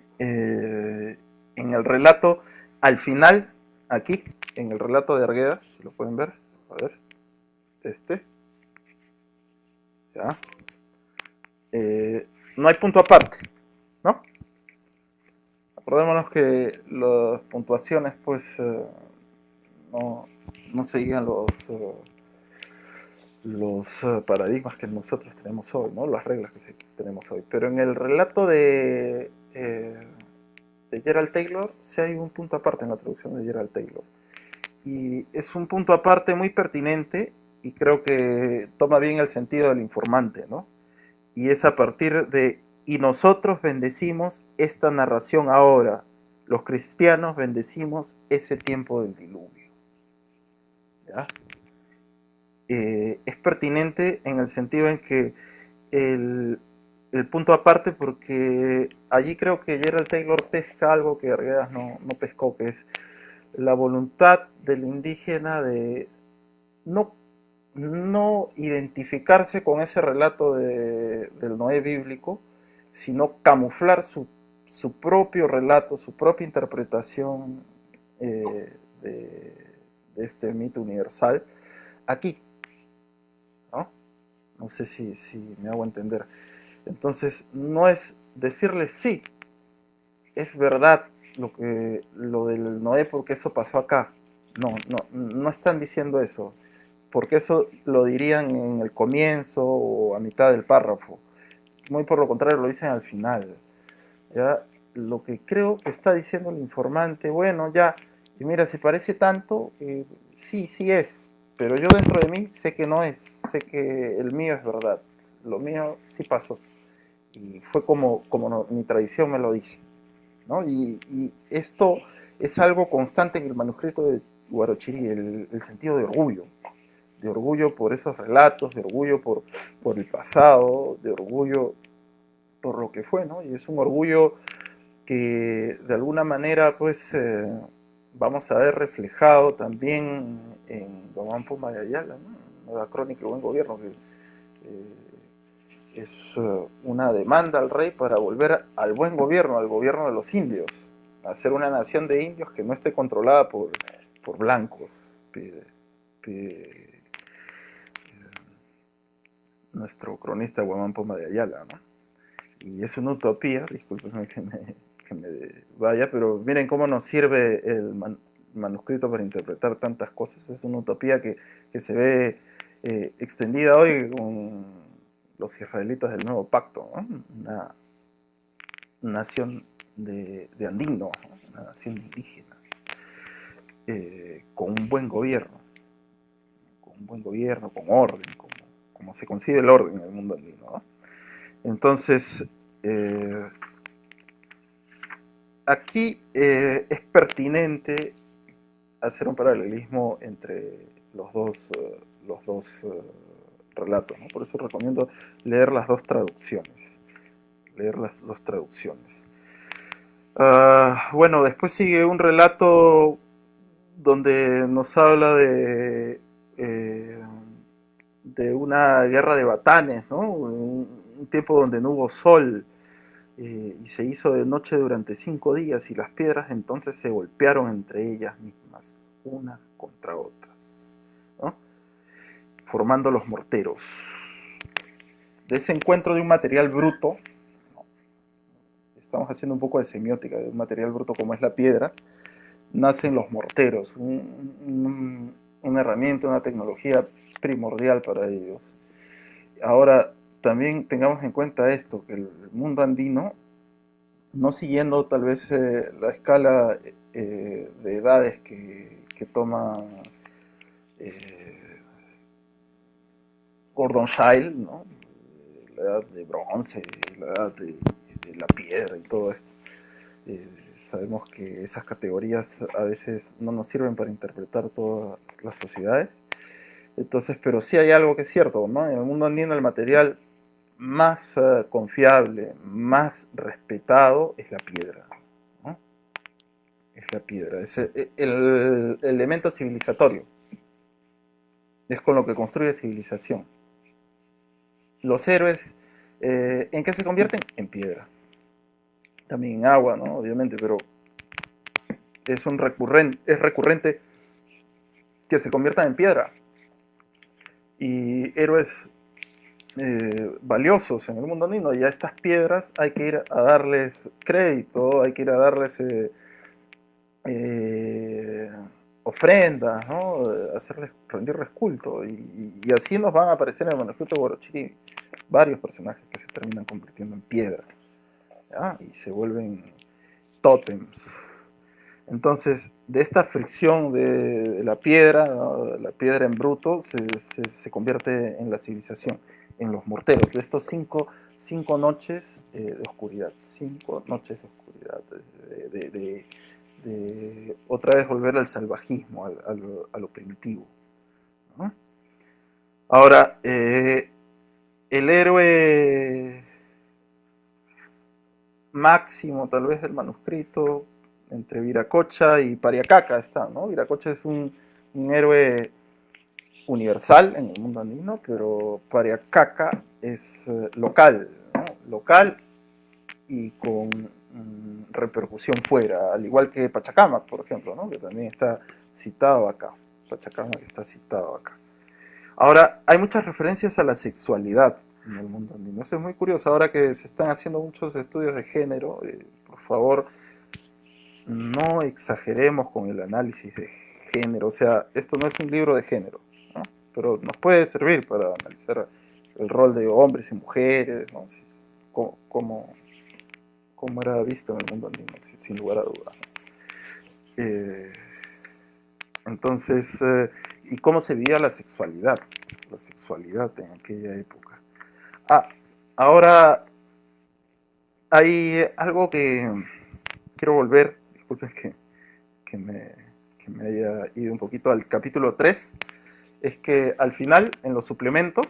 el relato, al final, aquí, en el relato de Arguedas, si lo pueden ver, a ver, este, ya, no hay punto aparte, ¿no? Acordémonos que las puntuaciones, pues, no, no seguían los paradigmas que nosotros tenemos hoy, ¿no? Las reglas que tenemos hoy. Pero en el relato de Gerald Taylor, sí hay un punto aparte en la traducción de Gerald Taylor. Y es un punto aparte muy pertinente y creo que toma bien el sentido del informante, ¿no? Y es a partir de, y nosotros bendecimos esta narración ahora, los cristianos bendecimos ese tiempo del diluvio. ¿Ya? Es pertinente en el sentido en que el, el punto aparte, porque allí creo que Gerald Taylor pesca algo que Arguedas no pescó, que es la voluntad del indígena de no, no identificarse con ese relato del Noé bíblico, sino camuflar su propio relato, su propia interpretación de, de este mito universal aquí, ¿no? No sé si me hago entender. Entonces, no es decirle sí, es verdad lo del Noé porque eso pasó acá. No están diciendo eso, porque eso lo dirían en el comienzo o a mitad del párrafo. Muy por lo contrario, lo dicen al final. ¿Ya? Lo que creo que está diciendo el informante, bueno, ya, y mira, se parece tanto, sí, sí es, pero yo dentro de mí sé que no es, sé que el mío es verdad, lo mío sí pasó, y fue como no, mi tradición me lo dice, ¿no? Y esto es algo constante en el manuscrito de Huarochirí, el sentido de orgullo por esos relatos, de orgullo por el pasado, de orgullo por lo que fue, ¿no? Y es un orgullo que de alguna manera pues vamos a ver reflejado también en Guamán Puma de Ayala, ¿no? La crónica del buen gobierno, que es una demanda al rey para volver al buen gobierno, al gobierno de los indios, a ser una nación de indios que no esté controlada por blancos. Pide, pide, nuestro cronista Guamán Poma de Ayala, ¿no? Y es una utopía, discúlpenme que me vaya, pero miren cómo nos sirve el manuscrito para interpretar tantas cosas. Es una utopía que se ve extendida hoy con los israelitas del nuevo pacto, ¿no? Una nación de andinos, ¿no? Una nación de indígenas, con un buen gobierno, con orden, como se concibe el orden en el mundo andino, ¿no? Entonces, aquí es pertinente hacer un paralelismo entre los dos relatos, ¿no? Por eso recomiendo leer las dos traducciones. Leer las dos traducciones. Bueno, después sigue un relato donde nos habla de una guerra de batanes, ¿no? Un tiempo donde no hubo sol, y se hizo de noche durante 5 días y las piedras entonces se golpearon entre ellas mismas, unas contra otras, ¿no? Formando los morteros. De ese encuentro de un material bruto, ¿no? Estamos haciendo un poco de semiótica, de un material bruto como es la piedra, nacen los morteros, una herramienta, una tecnología primordial para ellos. Ahora, también tengamos en cuenta esto, que el mundo andino, no siguiendo tal vez la escala de edades que toma eh, Gordon Shile, ¿no? La edad de bronce, la edad de la piedra y todo esto. Sabemos que esas categorías a veces no nos sirven para interpretar todas las sociedades. Entonces, pero sí hay algo que es cierto, ¿no? En el mundo andino el material más confiable, más respetado es la piedra, ¿no? Es la piedra, es el elemento civilizatorio, es con lo que construye civilización. Los héroes, ¿en qué se convierten? En piedra. También en agua, ¿no? Obviamente, pero es recurrente que se conviertan en piedra. Y héroes valiosos en el mundo andino, y a estas piedras hay que ir a darles crédito, hay que ir a darles eh, ofrendas, ¿no? Hacerles, rendirles culto, y así nos van a aparecer en el manuscrito de Huarochirí varios personajes que se terminan convirtiendo en piedra, ¿ya? Y se vuelven tótems. Entonces, de esta fricción de la piedra, ¿no? La piedra en bruto, se convierte en la civilización, en los morteros. De estos cinco noches de oscuridad, 5 noches de oscuridad, de otra vez volver al salvajismo, a lo primitivo, ¿no? Ahora, el héroe máximo tal vez del manuscrito, entre Viracocha y Pariacaca está, ¿no? Viracocha es un héroe universal en el mundo andino, pero Pariacaca es local, ¿no? Local y con repercusión fuera, al igual que Pachacamac, por ejemplo, ¿no? Que también está citado acá. Pachacamac está citado acá. Ahora, hay muchas referencias a la sexualidad en el mundo andino. Eso es muy curioso. Ahora que se están haciendo muchos estudios de género, por favor, no exageremos con el análisis de género. O sea, esto no es un libro de género, ¿no? Pero nos puede servir para analizar el rol de hombres y mujeres, ¿no? Cómo era visto en el mundo andino, sin lugar a dudas. Eh, entonces, ¿y cómo se veía la sexualidad? La sexualidad en aquella época. Ah, ahora hay algo que quiero volver, disculpen que me, que me haya ido un poquito al capítulo 3, es que al final, en los suplementos,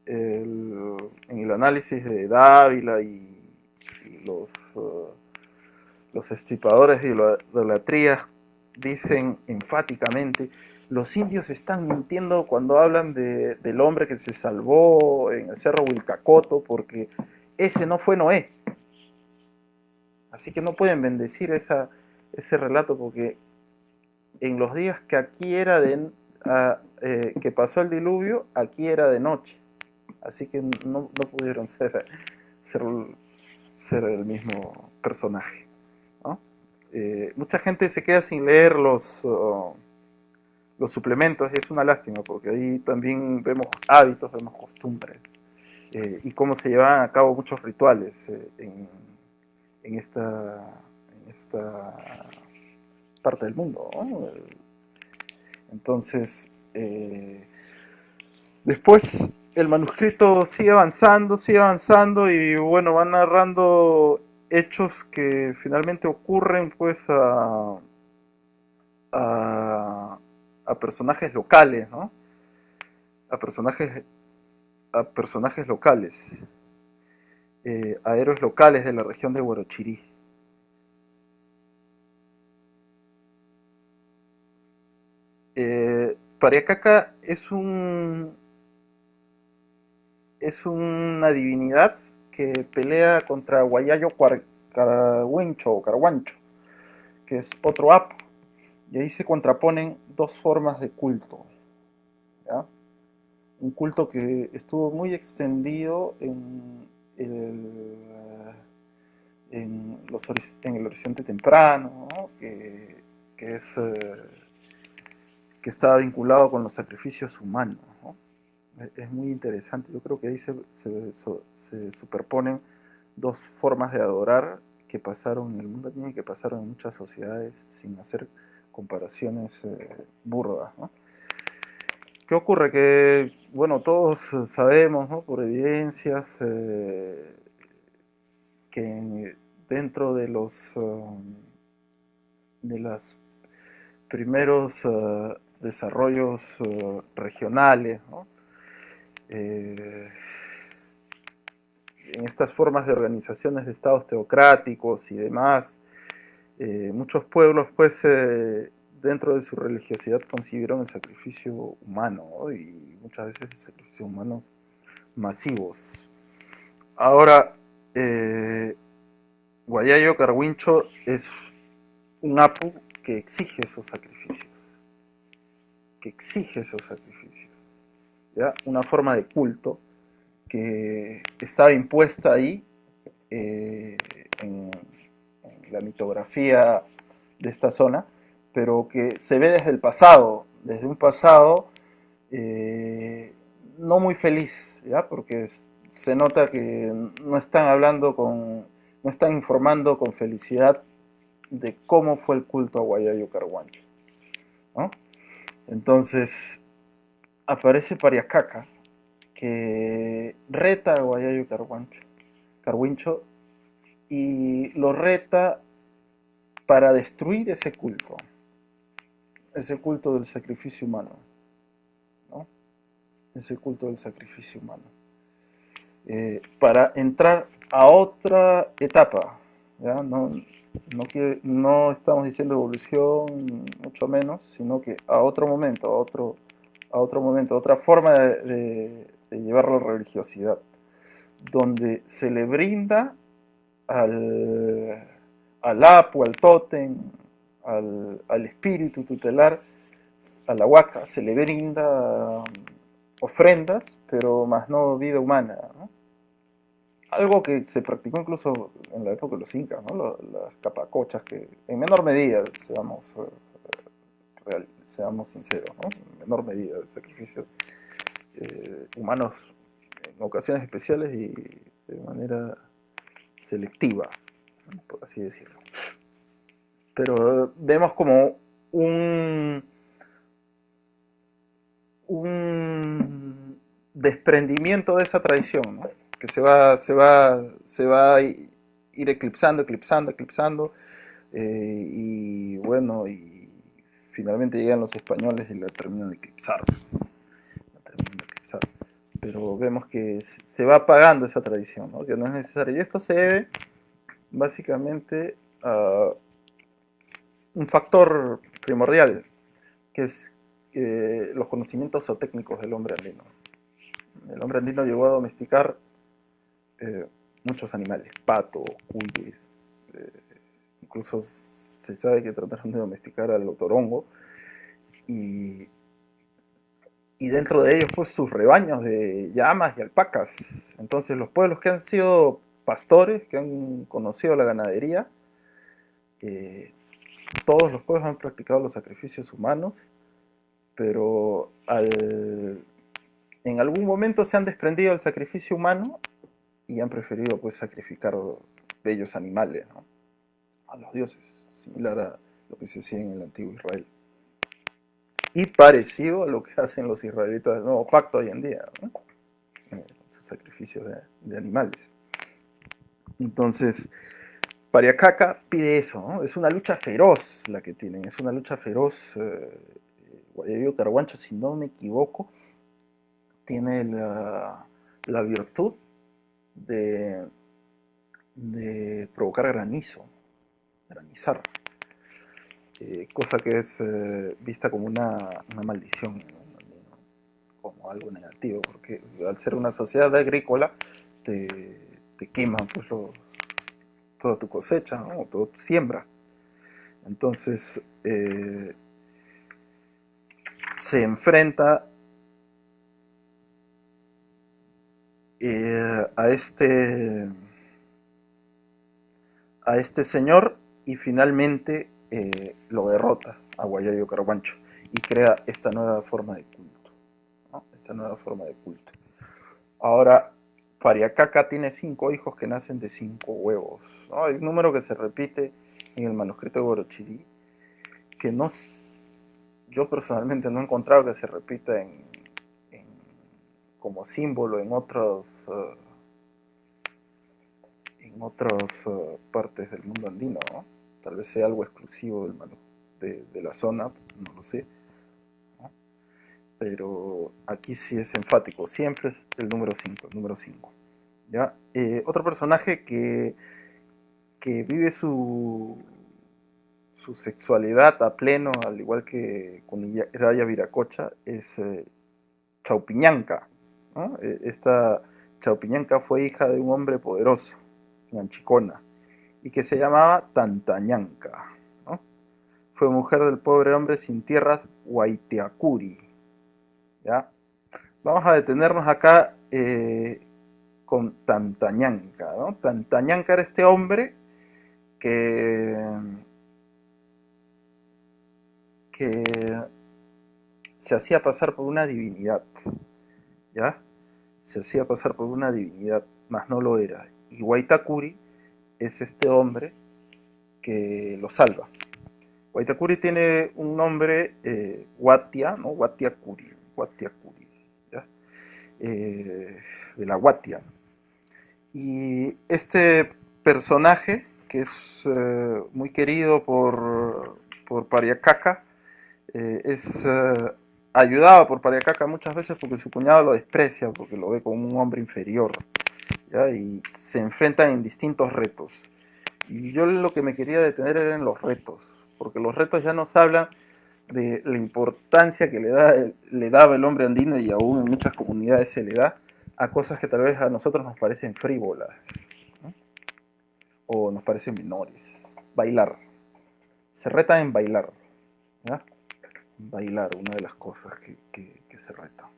en el análisis de Dávila y los estipadores de idolatría dicen enfáticamente: los indios están mintiendo cuando hablan del hombre que se salvó en el cerro Wilcacoto, porque ese no fue Noé. Así que no pueden bendecir ese relato, porque en los días que aquí era que pasó el diluvio, aquí era de noche. Así que no pudieron ser, ser el mismo personaje, ¿no? Mucha gente se queda sin leer los suplementos, y es una lástima, porque ahí también vemos hábitos, vemos costumbres, y cómo se llevan a cabo muchos rituales en esta parte del mundo, ¿no? Entonces, después el manuscrito sigue avanzando y bueno, va narrando hechos que finalmente ocurren pues a, a personajes locales, ¿no? A personajes, a personajes locales, a héroes locales de la región de Huarochirí. Pariacaca es una divinidad que pelea contra Guayayo Carahuencho o Carhuancho, que es otro apo. Y ahí se contraponen dos formas de culto, ¿ya? Un culto que estuvo muy extendido el, en el Oriente Temprano, ¿no? Que, que estaba vinculado con los sacrificios humanos, ¿no? Es muy interesante. Yo creo que ahí se superponen dos formas de adorar que pasaron en el mundo y que pasaron en muchas sociedades sin hacer comparaciones burdas, ¿no? ¿Qué ocurre? Que, bueno, todos sabemos, ¿no? Por evidencias que dentro de los primeros desarrollos regionales, ¿no? En estas formas de organizaciones de estados teocráticos y demás, muchos pueblos, pues, dentro de su religiosidad concibieron el sacrificio humano, ¿no? Y muchas veces el sacrificio humanos masivos. Ahora, Huayayo Carhuincho es un apu que exige esos sacrificios, ¿ya? Una forma de culto que estaba impuesta ahí en la mitografía de esta zona, pero que se ve desde el pasado, desde un pasado no muy feliz, ¿ya? Porque se nota que no están hablando no están informando con felicidad de cómo fue el culto a Huayayo Carhuancho, ¿no? Entonces aparece Pariacaca, que reta a Huayayo Carhuincho y lo reta para destruir ese culto del sacrificio humano, ¿no? Ese culto del sacrificio humano, para entrar a otra etapa, ¿ya? No estamos diciendo evolución, mucho menos, sino que a otro momento, otra forma de llevar la religiosidad, donde se le brinda al apu, al tótem, al espíritu tutelar, a la huaca, se le brinda ofrendas, pero más no vida humana, ¿no? Algo que se practicó incluso en la época de los incas, ¿no? Las capacochas, que en menor medida, seamos sinceros, ¿no? En menor medida, de sacrificios humanos en ocasiones especiales y de manera selectiva, ¿no? Por así decirlo. Pero vemos como un desprendimiento de esa tradición, ¿no? Que se va a ir eclipsando, y bueno, y finalmente llegan los españoles y la terminan de eclipsar, pero vemos que se va apagando esa tradición, ¿no? Que no es necesario, y esto se debe básicamente a un factor primordial, que es los conocimientos zootécnicos del hombre andino. El hombre andino llegó a domesticar muchos animales, patos, cuyes, incluso se sabe que trataron de domesticar al otorongo, y, y dentro de ellos pues sus rebaños de llamas y alpacas. Entonces los pueblos que han sido pastores, que han conocido la ganadería, eh, todos los pueblos han practicado los sacrificios humanos, pero en algún momento se han desprendido del sacrificio humano y han preferido pues sacrificar bellos animales, ¿no? A los dioses, similar a lo que se hacía en el antiguo Israel. Y parecido a lo que hacen los israelitas del nuevo pacto hoy en día, ¿no? Sus sacrificios de animales. Entonces, Pariacaca pide eso, ¿no? Es una lucha feroz la que tienen, es una lucha feroz. Huayayo Carhuancho, si no me equivoco, tiene la virtud de provocar granizar, cosa que es vista como una maldición, ¿no? Como algo negativo, porque al ser una sociedad agrícola te, te queman pues, toda tu cosecha, ¿no? Toda tu siembra. Entonces se enfrenta a este señor y finalmente lo derrota a Huayayo Carhuancho y crea esta nueva forma de culto, ¿no? Esta nueva forma de culto. Ahora, Pariacaca tiene 5 hijos que nacen de 5 huevos, ¿no? Hay un número que se repite en el manuscrito de Guarochirí, que no, yo personalmente no he encontrado que se repita como símbolo en otras partes del mundo andino, ¿no? Tal vez sea algo exclusivo de la zona, no lo sé, ¿no? Pero aquí sí es enfático, siempre es el número 5, el número 5. ¿Ya? Otro personaje que vive su sexualidad a pleno, al igual que con Raya Viracocha, es Chaupiñanca, ¿no? Esta Chaupiñanca fue hija de un hombre poderoso, Ñanchicona, y que se llamaba Tantañanca, ¿no? Fue mujer del pobre hombre sin tierras Huayteacuri, ¿ya? Vamos a detenernos acá con Tantañanca, ¿no? Tantañanca era este hombre que, que se hacía pasar por una divinidad, ¿ya? Se hacía pasar por una divinidad, mas no lo era. Y Waitakuri es este hombre que lo salva. Waitakuri tiene un nombre Watia, ¿no? Watiakuri, ¿ya? De la Watia. Y este personaje, que es muy querido por Pariacaca, es ayudado por Pariacaca muchas veces porque su cuñado lo desprecia, porque lo ve como un hombre inferior, ¿ya? Y se enfrentan en distintos retos. Y yo lo que me quería detener era en los retos, porque los retos ya nos hablan de la importancia que le daba el hombre andino y aún en muchas comunidades se le da a cosas que tal vez a nosotros nos parecen frívolas, ¿no? O nos parecen menores. Bailar. Se retan en bailar, ¿ya? Bailar, una de las cosas que se reta.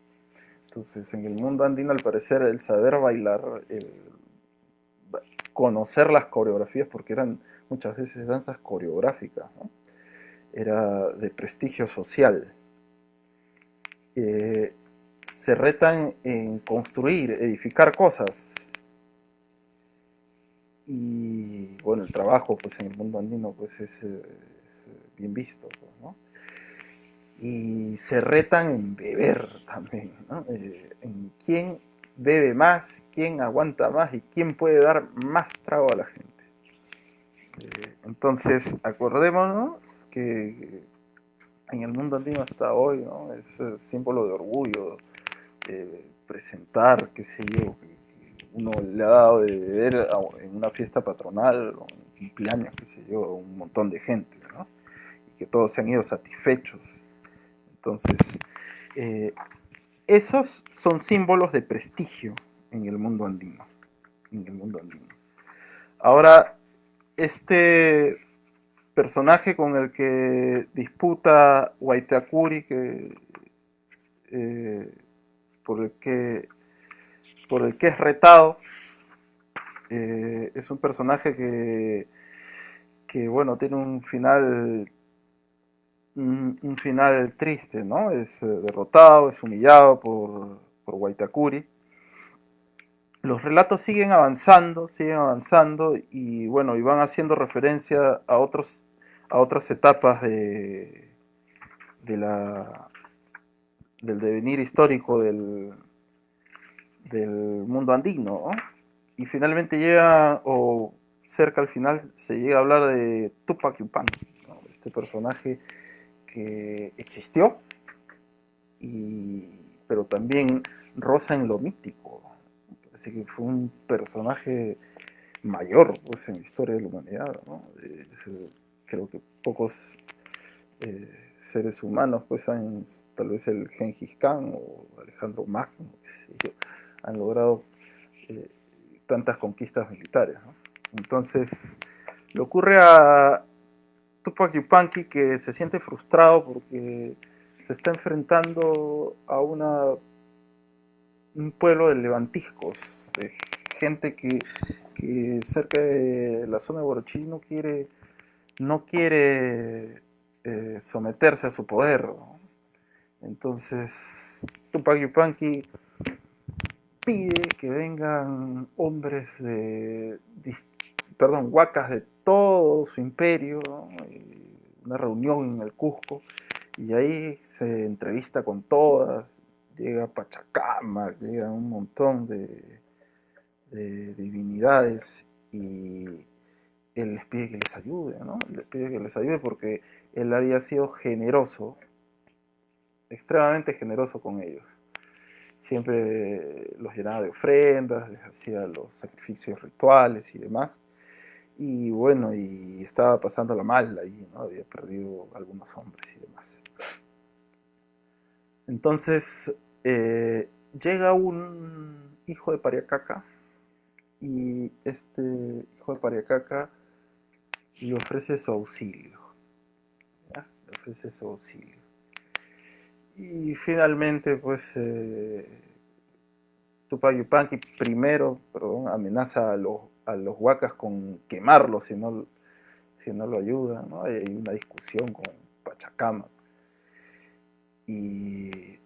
Entonces, en el mundo andino, al parecer, el saber bailar, el conocer las coreografías, porque eran muchas veces danzas coreográficas, ¿no? Era de prestigio social. Eh, Se retan en construir, edificar cosas. Y bueno, el trabajo pues en el mundo andino pues es bien visto, pues, ¿no? Y se retan en beber también, ¿no? En quién bebe más, quién aguanta más y quién puede dar más trago a la gente. Entonces, acordémonos que en el mundo andino hasta hoy, ¿no? Es símbolo de orgullo presentar, qué sé yo, que uno le ha dado de beber en una fiesta patronal o en cumpleaños, qué sé yo, a un montón de gente, ¿no? Y que todos se han ido satisfechos. Entonces, eh, esos son símbolos de prestigio en el mundo andino. En el mundo andino. Ahora, este personaje con el que disputa Waitakuri, eh, por, el que, por el que es retado, es un personaje bueno, tiene un final triste, ¿no? Es derrotado, es humillado por Waitakuri. Los relatos siguen avanzando y bueno, y van haciendo referencia a otras etapas de del devenir histórico del mundo andino, ¿no? Y finalmente llega, o cerca al final, se llega a hablar de Tupac Yupanqui, ¿no? Este personaje que existió, y, pero también roza en lo mítico. Parece que fue un personaje mayor pues, en la historia de la humanidad, ¿no? Creo que pocos seres humanos pues han, tal vez el Gengis Khan o Alejandro Magno, qué sé yo, han logrado eh, tantas conquistas militares, ¿no? Entonces, le ocurre a Tupac Yupanqui que se siente frustrado porque se está enfrentando a un pueblo de levantiscos, de gente que cerca de la zona de Borochí no quiere someterse a su poder, ¿no? Entonces, Tupac Yupanqui pide que vengan hombres huacas de todo su imperio, ¿no? Una reunión en el Cusco, y ahí se entrevista con todas, llega Pachacama, llega un montón de divinidades, y él les pide que les ayude, ¿no? Les pide que les ayude porque él había sido generoso, extremadamente generoso con ellos. Siempre los llenaba de ofrendas, les hacía los sacrificios rituales y demás. Y bueno, y estaba pasándola mal ahí, ¿no? Había perdido algunos hombres y demás. Entonces, llega un hijo de Pariacaca y este hijo de Pariacaca le ofrece su auxilio, ¿ya? Le ofrece su auxilio. Y finalmente, pues, Tupac Yupanqui primero, perdón, amenaza a los huacas con quemarlos si no lo ayuda, ¿no? Hay una discusión con Pachacama. Y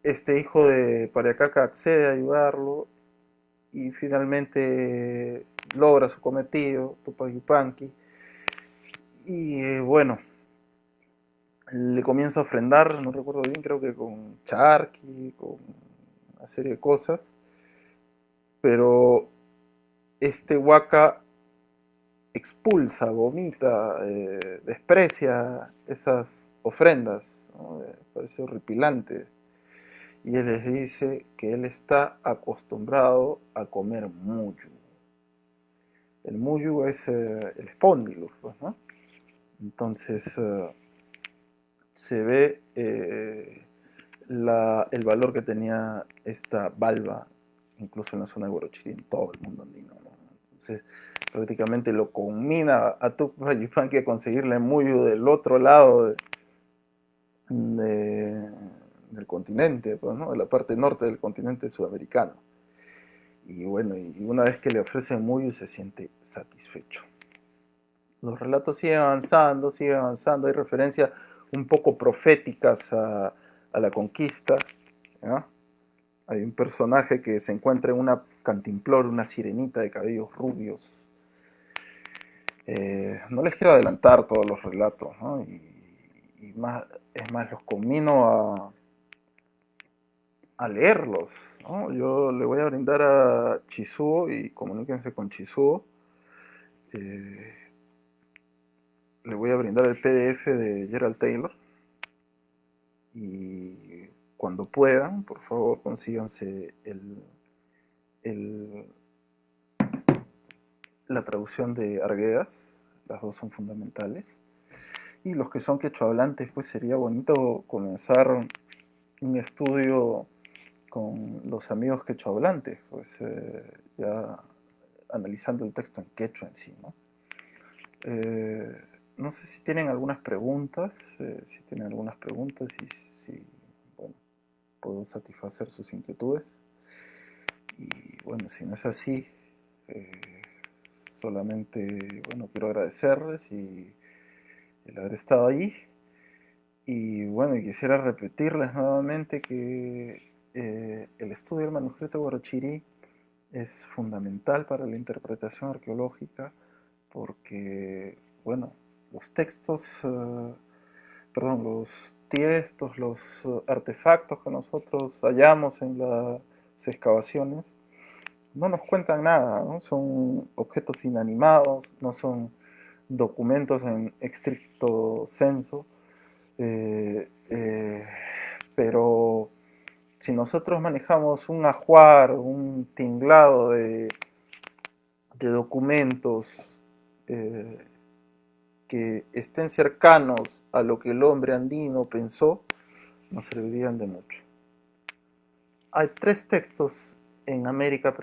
este hijo de Pariacaca accede a ayudarlo y finalmente logra su cometido, Tupac Yupanqui. Y bueno, le comienza a ofrendar, no recuerdo bien, creo que con charqui, con una serie de cosas, pero este huaca expulsa, vomita, desprecia esas ofrendas, ¿no? Parece horripilante. Y él les dice que él está acostumbrado a comer muyu. El muyu es el espóndilo, pues, ¿no? Entonces se ve el valor que tenía esta valva, incluso en la zona de Huarochirí, en todo el mundo andino, ¿no? Entonces prácticamente lo combina a Tupac Yupanqui a conseguirle muyu del otro lado de, del continente, pues, ¿no? De la parte norte del continente sudamericano. Y bueno, y una vez que le ofrecen muyu se siente satisfecho. Los relatos siguen avanzando, hay referencias un poco proféticas a la conquista, ¿ya? Hay un personaje que se encuentra en una cantimplora, una sirenita de cabellos rubios. No les quiero adelantar todos los relatos, ¿no? Y más, es más, los conmino a leerlos, ¿no? Yo le voy a brindar a Chizuo y comuníquense con Chizuo. Eh, le voy a brindar el PDF de Gerald Taylor y cuando puedan, por favor, consíganse el, la traducción de Arguedas, las dos son fundamentales. Y los que son quechohablantes, pues sería bonito comenzar un estudio con los amigos quechohablantes, pues ya analizando el texto en quechua en sí, ¿no? Eh, no sé si tienen algunas preguntas, si tienen algunas preguntas y si, bueno, puedo satisfacer sus inquietudes. Y bueno, si no es así, eh, solamente, bueno, quiero agradecerles y el haber estado allí. Y bueno, y quisiera repetirles nuevamente que el estudio del manuscrito de Huarochirí es fundamental para la interpretación arqueológica porque, bueno, los textos, perdón, los tiestos, los artefactos que nosotros hallamos en las excavaciones no nos cuentan nada, ¿no? Son objetos inanimados, no son documentos en estricto senso, eh, eh, pero si nosotros manejamos un ajuar, un tinglado de documentos eh, que estén cercanos a lo que el hombre andino pensó, nos servirían de mucho. Hay tres textos en América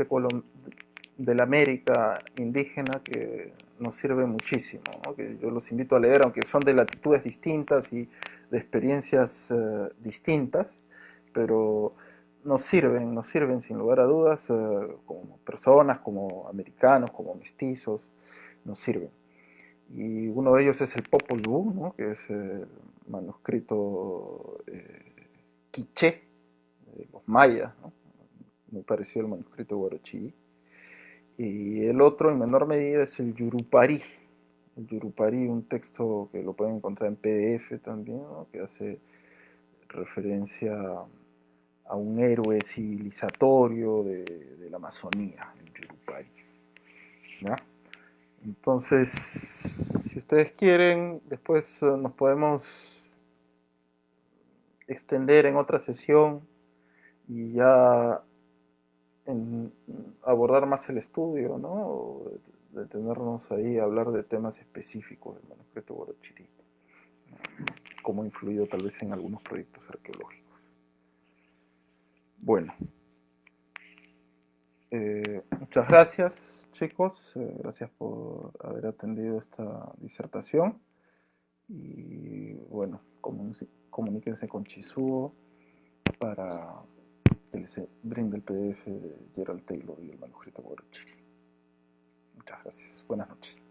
de la América indígena que nos sirven muchísimo, ¿no? Que yo los invito a leer, aunque son de latitudes distintas y de experiencias distintas, pero nos sirven sin lugar a dudas como personas, como americanos, como mestizos, nos sirven. Y uno de ellos es el Popol Vuh, ¿no? Que es el manuscrito quiché de los mayas, ¿no? Muy parecido al manuscrito Huarochirí. Y el otro, en menor medida, es el Yurupari. El Yurupari, un texto que lo pueden encontrar en PDF también, ¿no? Que hace referencia a un héroe civilizatorio de la Amazonía, el Yurupari. ¿ya? Entonces, si ustedes quieren, después nos podemos extender en otra sesión y ya en abordar más el estudio, ¿no? Detenernos ahí a hablar de temas específicos del manuscrito Guarachirí, cómo ha influido tal vez en algunos proyectos arqueológicos. Bueno, muchas gracias, chicos. Gracias por haber atendido esta disertación. Y bueno, comuníquense con Chisuo para que les brinde el PDF de Gerald Taylor y el manuscrito Guarachirí. Muchas gracias. Buenas noches.